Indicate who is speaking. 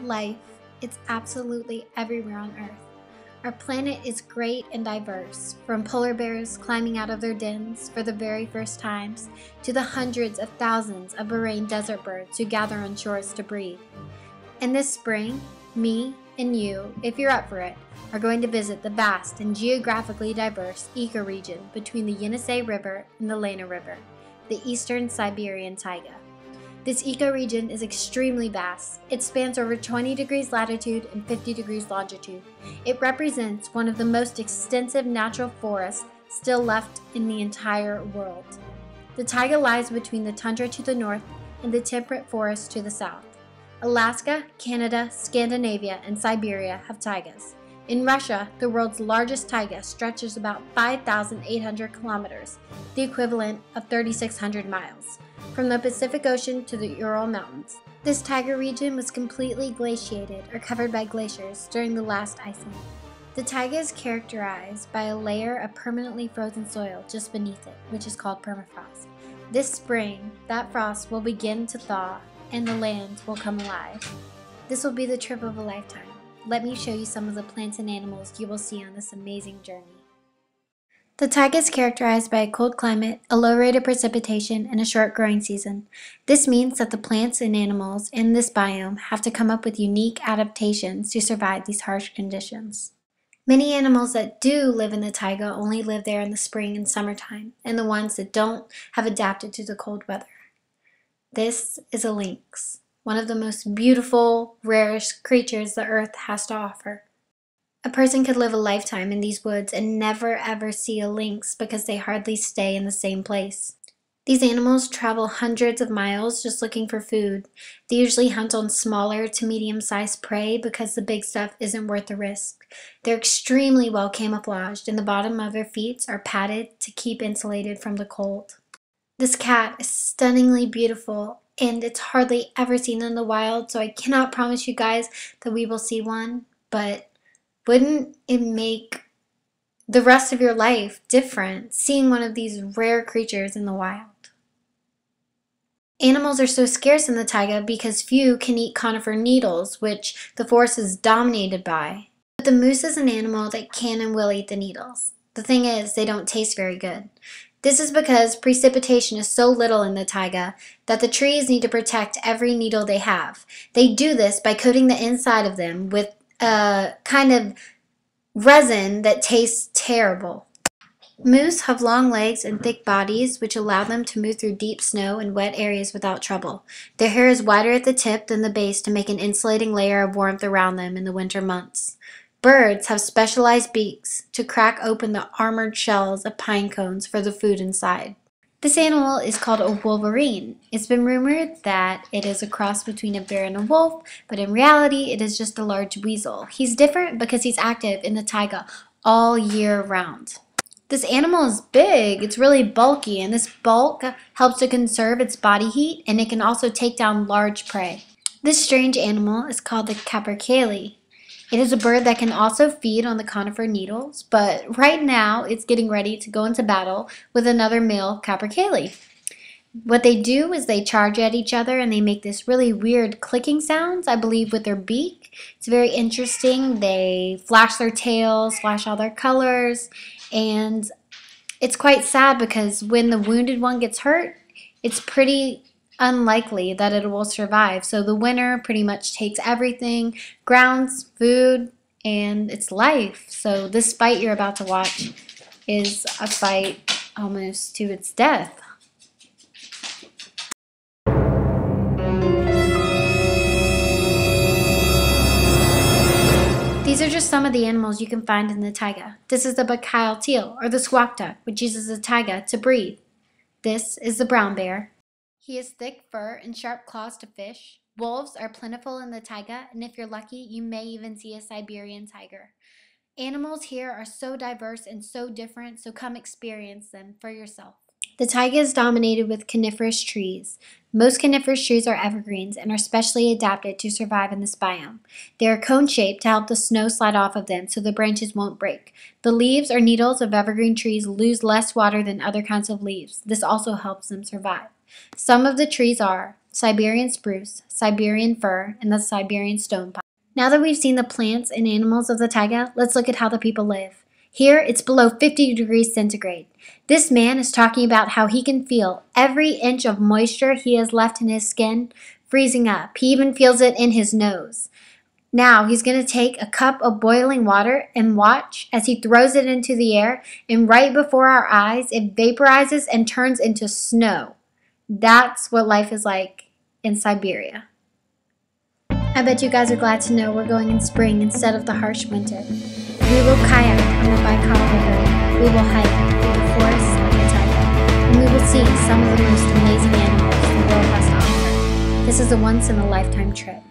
Speaker 1: life. It's absolutely everywhere on Earth. Our planet is great and diverse, from polar bears climbing out of their dens for the very first times, to the hundreds of thousands of Bahrain desert birds who gather on shores to breed. And this spring, me and you, if you're up for it, are going to visit the vast and geographically diverse ecoregion between the Yenisei River and the Lena River, the eastern Siberian Taiga. This ecoregion is extremely vast. It spans over 20 degrees latitude and 50 degrees longitude. It represents one of the most extensive natural forests still left in the entire world. The taiga lies between the tundra to the north and the temperate forest to the south. Alaska, Canada, Scandinavia, and Siberia have taigas. In Russia, the world's largest taiga stretches about 5,800 kilometers, the equivalent of 3,600 miles, from the Pacific Ocean to the Ural Mountains. This taiga region was completely glaciated or covered by glaciers during the last ice age. The taiga is characterized by a layer of permanently frozen soil just beneath it, which is called permafrost. This spring, that frost will begin to thaw and the land will come alive. This will be the trip of a lifetime. Let me show you some of the plants and animals you will see on this amazing journey. The taiga is characterized by a cold climate, a low rate of precipitation, and a short growing season. This means that the plants and animals in this biome have to come up with unique adaptations to survive these harsh conditions. Many animals that do live in the taiga only live there in the spring and summertime, and the ones that don't have adapted to the cold weather. This is a lynx, one of the most beautiful, rarest creatures the earth has to offer. A person could live a lifetime in these woods and never ever see a lynx because they hardly stay in the same place. These animals travel hundreds of miles just looking for food. They usually hunt on smaller to medium-sized prey because the big stuff isn't worth the risk. They're extremely well camouflaged, and the bottom of their feet are padded to keep insulated from the cold. This cat is stunningly beautiful, and it's hardly ever seen in the wild, so I cannot promise you guys that we will see one, but wouldn't it make the rest of your life different, seeing one of these rare creatures in the wild? Animals are so scarce in the taiga because few can eat conifer needles, which the forest is dominated by. But the moose is an animal that can and will eat the needles. The thing is, they don't taste very good. This is because precipitation is so little in the taiga that the trees need to protect every needle they have. They do this by coating the inside of them with a kind of resin that tastes terrible. Moose have long legs and thick bodies which allow them to move through deep snow and wet areas without trouble. Their hair is wider at the tip than the base to make an insulating layer of warmth around them in the winter months. Birds have specialized beaks to crack open the armored shells of pine cones for the food inside. This animal is called a wolverine. It's been rumored that it is a cross between a bear and a wolf, but in reality it is just a large weasel. He's different because he's active in the taiga all year round. This animal is big, it's really bulky, and this bulk helps to conserve its body heat, and it can also take down large prey. This strange animal is called the capercaillie. It is a bird that can also feed on the conifer needles, but right now it's getting ready to go into battle with another male capercaillie. What they do is they charge at each other and they make this really weird clicking sounds, I believe, with their beak. It's very interesting. They flash their tails, flash all their colors, and it's quite sad because when the wounded one gets hurt, it's pretty unlikely that it will survive. So the winner pretty much takes everything, grounds, food, and its life. So this fight you're about to watch is a fight almost to its death. These are just some of the animals you can find in the taiga. This is the Bacile teal, or the squawk duck, which uses the taiga to breed. This is the brown bear. He has thick fur and sharp claws to fish. Wolves are plentiful in the taiga, and if you're lucky, you may even see a Siberian tiger. Animals here are so diverse and so different, so come experience them for yourself. The taiga is dominated with coniferous trees. Most coniferous trees are evergreens and are specially adapted to survive in this biome. They are cone-shaped to help the snow slide off of them so the branches won't break. The leaves or needles of evergreen trees lose less water than other kinds of leaves. This also helps them survive. Some of the trees are Siberian spruce, Siberian fir, and the Siberian stone pine. Now that we've seen the plants and animals of the taiga, let's look at how the people live. Here, it's below 50 degrees centigrade. This man is talking about how he can feel every inch of moisture he has left in his skin freezing up. He even feels it in his nose. Now, he's going to take a cup of boiling water and watch as he throws it into the air, and right before our eyes, it vaporizes and turns into snow. That's what life is like in Siberia. I bet you guys are glad to know we're going in spring instead of the harsh winter. We will kayak on the Baikal River, we will hike through the forests of the Taiga, and we will see some of the most amazing animals the world has to offer. This is a once-in-a-lifetime trip.